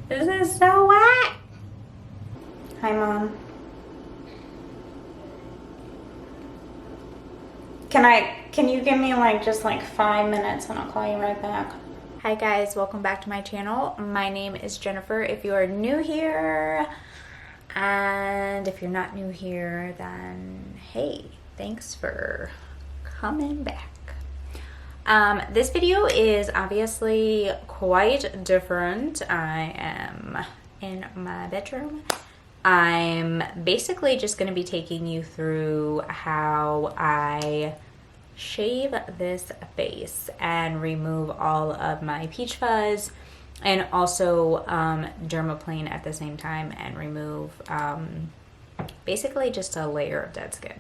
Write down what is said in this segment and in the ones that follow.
This is so wet. Hi, Mom. Can you give me like just like 5 minutes and I'll call you right back? Hi guys, welcome back to my channel. My name is Jennifer if you are new here. And if you're not new here, then hey, thanks for coming back. This video is obviously quite different. I am in my bedroom. I'm basically just going to be taking you through how I shave this face and remove all of my peach fuzz, and also dermaplane at the same time and remove basically just a layer of dead skin,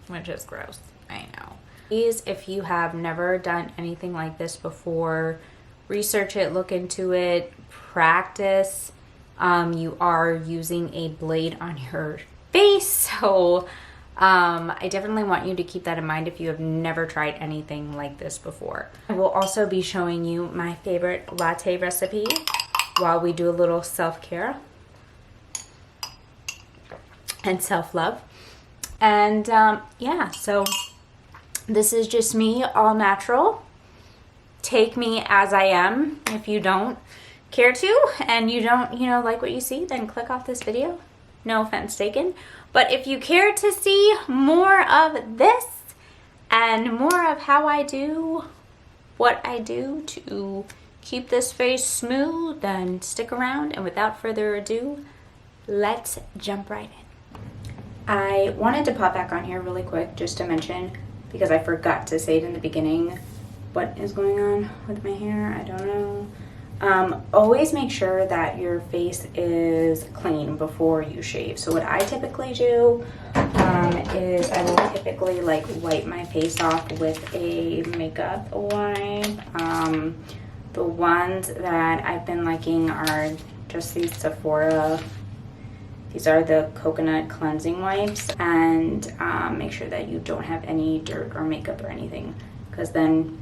which is gross, I know. Please, if you have never done anything like this before, research it, look into it, practice. You are using a blade on your face, so I definitely want you to keep that in mind if you have never tried anything like this before. I will also be showing you my favorite latte recipe while we do a little self-care and self-love. And yeah, so this is just me, all natural. Take me as I am. If you don't care to and you don't, like what you see, then click off this video. No offense taken. But if you care to see more of this and more of how I do what I do to keep this face smooth, then stick around. And without further ado, let's jump right in. I wanted to pop back on here really quick just to mention, because I forgot to say it in the beginning, what is going on with my hair. I don't know. Always make sure that your face is clean before you shave. So what I typically do is I will typically like wipe my face off with a makeup wipe. The ones that I've been liking are just these Sephora. These are the coconut cleansing wipes, and make sure that you don't have any dirt or makeup or anything, because then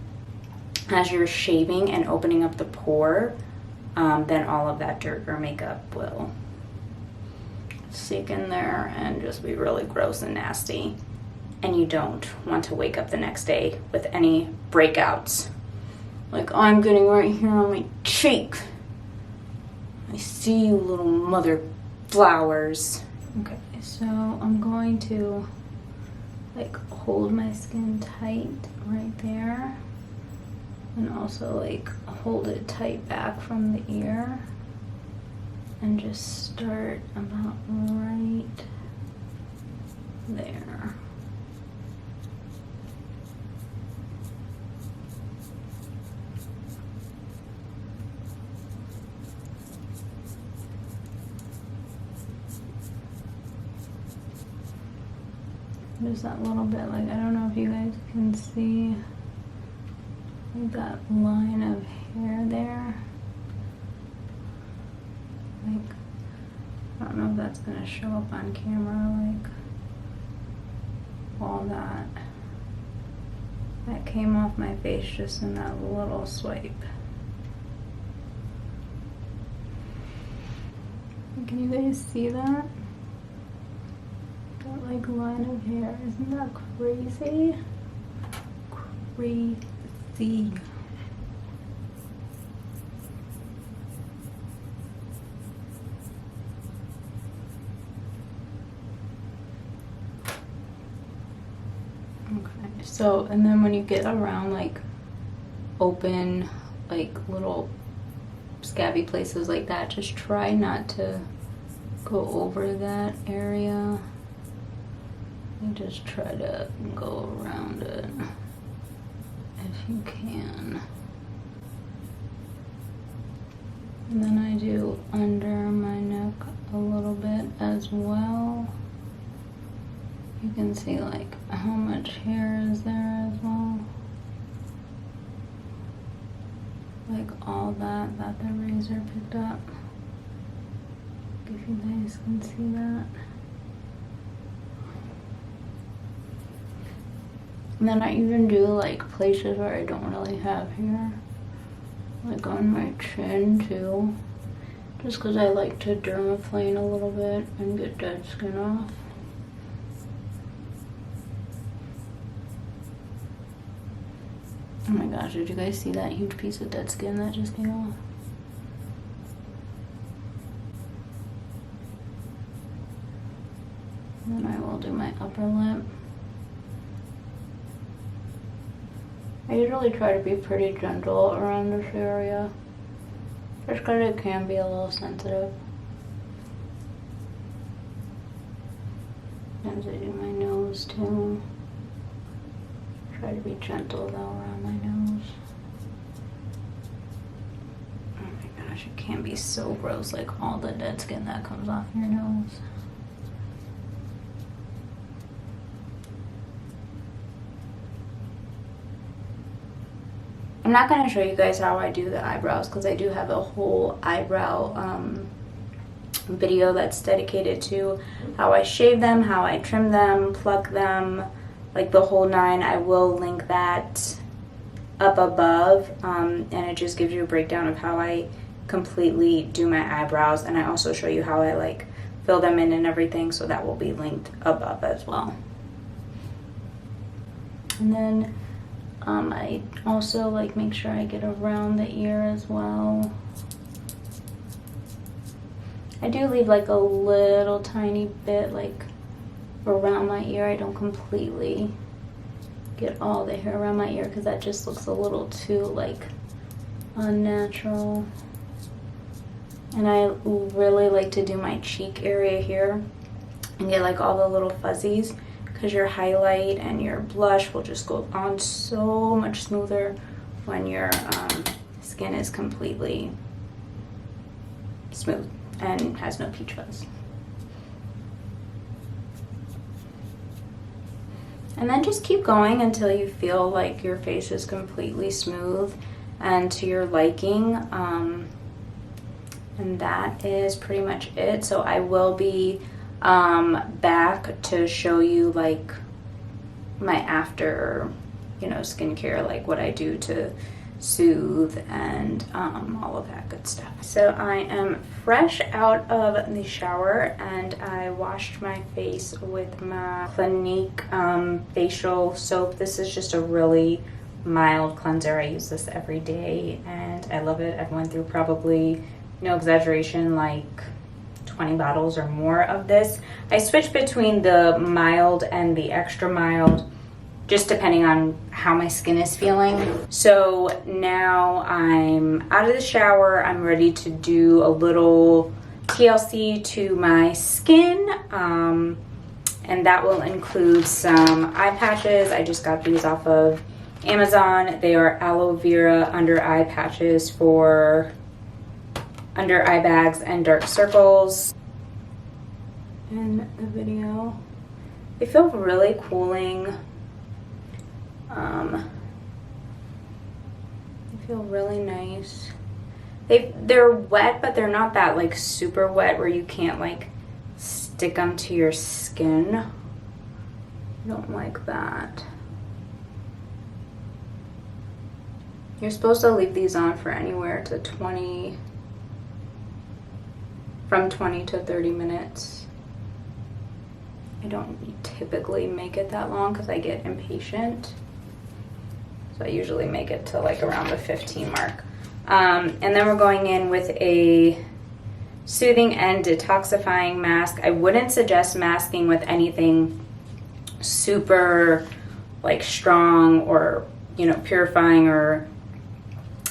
as you're shaving and opening up the pore, then all of that dirt or makeup will seep in there and just be really gross and nasty. And you don't want to wake up the next day with any breakouts like I'm getting right here on my cheek. I see you, little mother flowers. Okay, so I'm going to like hold my skin tight right there, and also like hold it tight back from the ear, and just start about right there. There's that little bit, like, I don't know if you guys can see that line of hair there. Like, I don't know if that's gonna show up on camera, like all that came off my face just in that little swipe. Can you guys see that? That like line of hair, isn't that crazy? Crazy. Okay, so, and then when you get around like open, like little scabby places like that, just try not to go over that area. And just try to go around it if you can. And then I do under my neck a little bit as well. You can see like how much hair is there as well. Like all that the razor picked up. If you guys can see that. And then I even do like places where I don't really have hair, like on my chin too. just because I like to dermaplane a little bit and get dead skin off. Oh my gosh, did you guys see that huge piece of dead skin that just came off? And then I will do my upper lip. I usually try to be pretty gentle around this area, just because it can be a little sensitive. Sometimes I do my nose too. Try to be gentle though around my nose. Oh my gosh, it can be so gross, like all the dead skin that comes off your nose. I'm not going to show you guys how I do the eyebrows because I do have a whole eyebrow video that's dedicated to how I shave them, how I trim them, pluck them, like the whole nine. I will link that up above, and it just gives you a breakdown of how I completely do my eyebrows, and I also show you how I like fill them in and everything, so that will be linked above as well. And then I also like make sure I get around the ear as well. I do leave like a little tiny bit like around my ear. I don't completely get all the hair around my ear because that just looks a little too like unnatural. And I really like to do my cheek area here and get like all the little fuzzies, because your highlight and your blush will just go on so much smoother when your skin is completely smooth and has no peach fuzz. And then just keep going until you feel like your face is completely smooth and to your liking. And that is pretty much it. So I will be back to show you like my after, you know, skincare, like what I do to soothe and all of that good stuff. So I am fresh out of the shower and I washed my face with my Clinique facial soap. This is just a really mild cleanser. I use this every day and I love it. I've went through probably, no exaggeration, like 20 bottles or more of this. I switch between the mild and the extra mild, just depending on how my skin is feeling. So now I'm out of the shower. I'm ready to do a little TLC to my skin. And that will include some eye patches. I just got these off of Amazon. They are aloe vera under eye patches for under eye bags and dark circles. In the video, they feel really cooling. They feel really nice. They're wet, but they're not that like super wet where you can't like stick them to your skin. I don't like that. You're supposed to leave these on for anywhere to from 20 to 30 minutes. I don't typically make it that long because I get impatient. So I usually make it to like around the 15 mark. And then we're going in with a soothing and detoxifying mask. I wouldn't suggest masking with anything super like strong or, you know, purifying or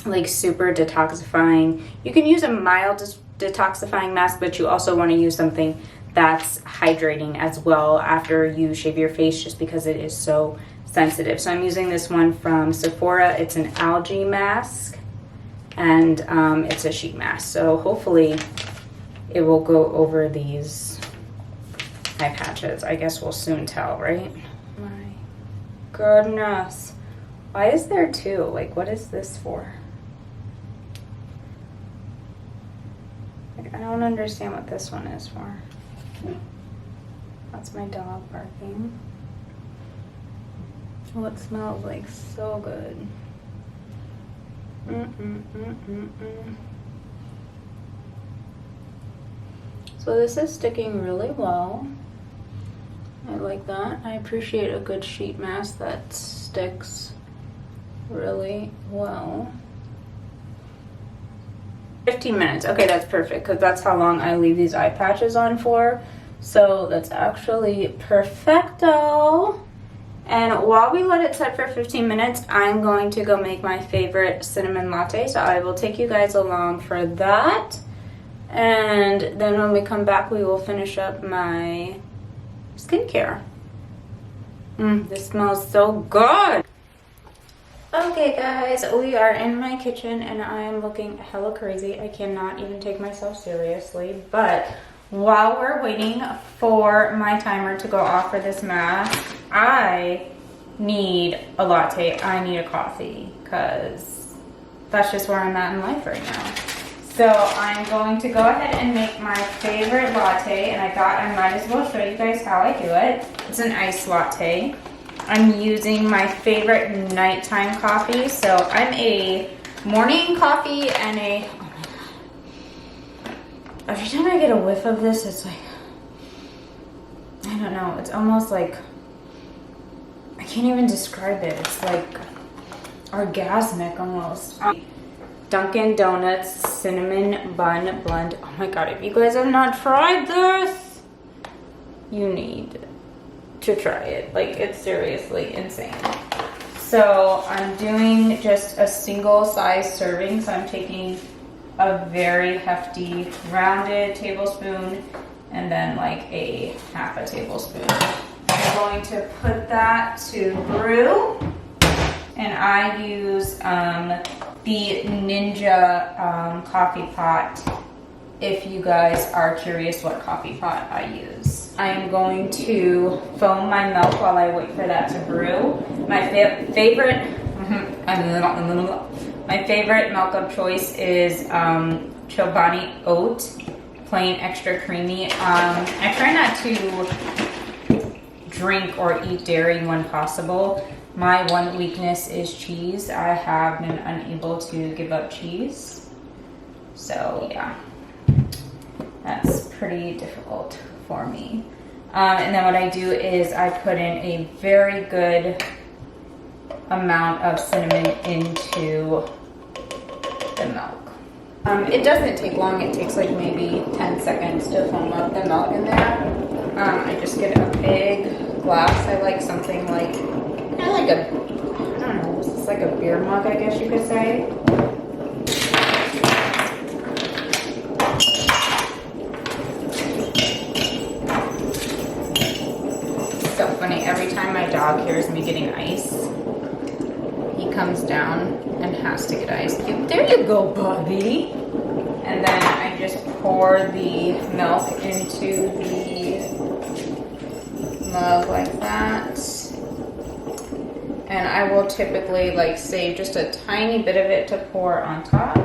like super detoxifying. You can use a mild detoxifying mask, but you also want to use something that's hydrating as well after you shave your face, just because it is so sensitive. So I'm using this one from Sephora. It's an algae mask and it's a sheet mask. So hopefully it will go over these eye patches. I guess we'll soon tell, right? My goodness. Why is there two? Like, what is this for? I don't understand what this one is for. That's my dog barking. Oh, it smells like so good. So this is sticking really well. I like that. I appreciate a good sheet mask that sticks really well. 15 minutes. Okay, that's perfect because that's how long I leave these eye patches on for. So that's actually perfecto. And while we let it set for 15 minutes, I'm going to go make my favorite cinnamon latte. So I will take you guys along for that. And then when we come back, we will finish up my skincare. This smells so good. Okay guys, we are in my kitchen and I am looking hella crazy. I cannot even take myself seriously. But while we're waiting for my timer to go off for this mask, I need a latte. I need a coffee because that's just where I'm at in life right now. So I'm going to go ahead and make my favorite latte, and I thought I might as well show you guys how I do it. It's an iced latte. I'm using my favorite nighttime coffee. So I'm a morning coffee and a, oh my God. Every time I get a whiff of this, it's like, I don't know, it's almost like, I can't even describe it. It's like orgasmic almost. Dunkin' Donuts cinnamon bun blend. Oh my God, if you guys have not tried this, you need to try it. Like, it's seriously insane. So I'm doing just a single size serving. So I'm taking a very hefty rounded tablespoon and then like a half a tablespoon. I'm going to put that to brew, and I use the Ninja coffee pot if you guys are curious what coffee pot I use. I am going to foam my milk while I wait for that to brew. My favorite milk of choice is Chobani Oat, plain extra creamy. I try not to drink or eat dairy when possible. My one weakness is cheese. I have been unable to give up cheese. So yeah, that's pretty difficult for me. And then what I do is I put in a very good amount of cinnamon into the milk. It doesn't take long. It takes like maybe 10 seconds to foam up the milk in there. I just get a big glass. I like something like, I don't know, this is like a beer mug, I guess you could say. It's so funny, every time my dog hears me getting ice, he comes down and has to get ice. There you go, Bobby. And then I just pour the milk into the mug like that. And I will typically like save just a tiny bit of it to pour on top.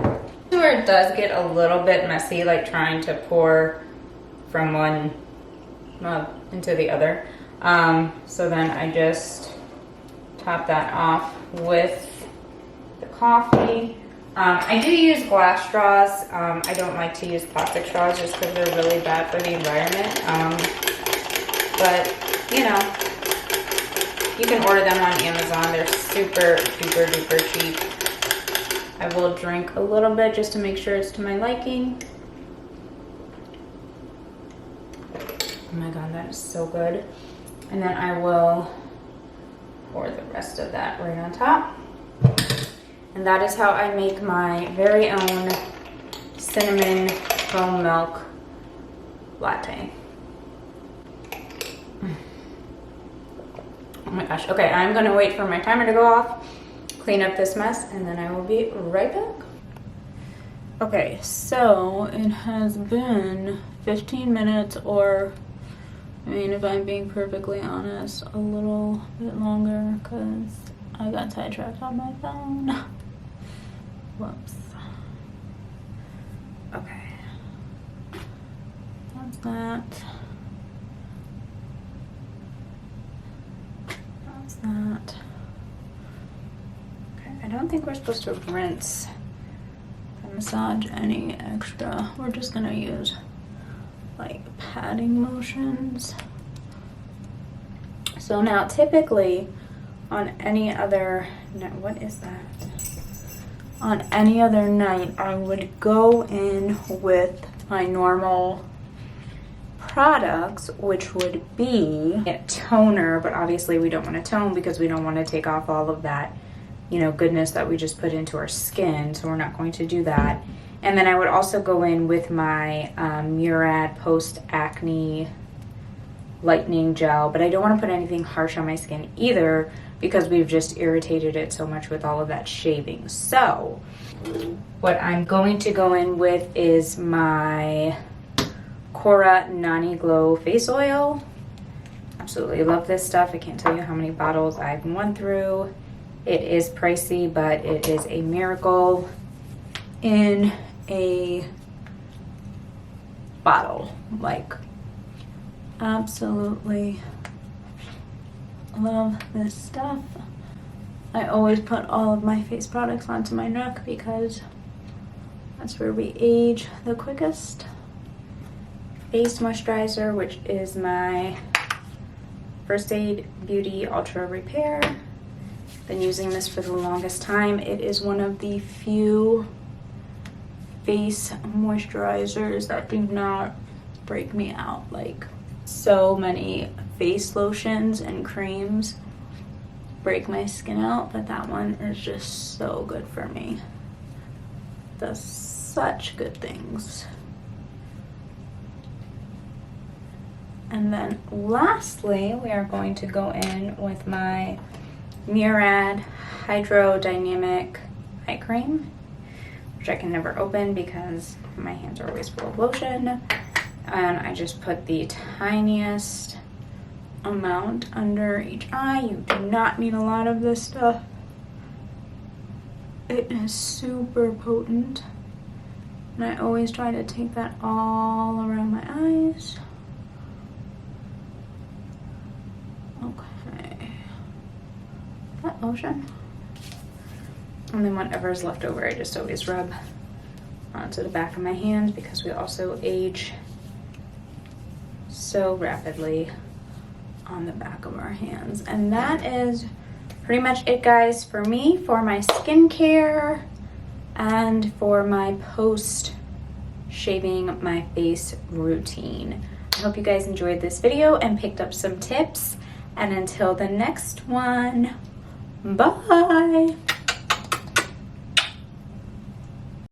Where it does get a little bit messy, like trying to pour from one mug into the other. So then I just top that off with the coffee. I do use glass straws. I don't like to use plastic straws just because they're really bad for the environment. But you know, you can order them on Amazon. They're super duper duper cheap. I will drink a little bit just to make sure it's to my liking. Oh my God, that is so good. And then I will pour the rest of that right on top. And that is how I make my very own cinnamon foam milk latte. Oh my gosh. Okay, I'm gonna wait for my timer to go off, clean up this mess, and then I will be right back. Okay, so it has been 15 minutes, or, I mean, if I'm being perfectly honest, a little bit longer because I got sidetracked on my phone. Whoops. Okay. That's that. That's that. Okay, I don't think we're supposed to rinse and massage any extra. We're just gonna use like patting motions. So now typically on any other, no, what is that? On any other night, I would go in with my normal products, which would be a toner, but obviously we don't want to tone because we don't want to take off all of that, you know, goodness that we just put into our skin, so we're not going to do that. And then I would also go in with my Murad Post Acne Lightening Gel, but I don't want to put anything harsh on my skin either because we've just irritated it so much with all of that shaving. So what I'm going to go in with is my Cora Nani Glow Face Oil. Absolutely love this stuff. I can't tell you how many bottles I've won through. It is pricey, but it is a miracle in a bottle. Like, absolutely love this stuff. I always put all of my face products onto my neck because that's where we age the quickest. Face moisturizer, which is my First Aid Beauty Ultra Repair. Been using this for the longest time. It is one of the few face moisturizers that do not break me out. Like, so many face lotions and creams break my skin out, but that one is just so good for me. Does such good things. And then lastly, we are going to go in with my Murad Hydrodynamic Eye Cream, which I can never open because my hands are always full of lotion. And I just put the tiniest amount under each eye. You do not need a lot of this stuff. It is super potent. And I always try to take that all around my eyes. Okay. That lotion. And then whatever's left over, I just always rub onto the back of my hands because we also age so rapidly on the back of our hands. And that is pretty much it, guys, for me, for my skincare and for my post shaving my face routine. I hope you guys enjoyed this video and picked up some tips. And until the next one, bye.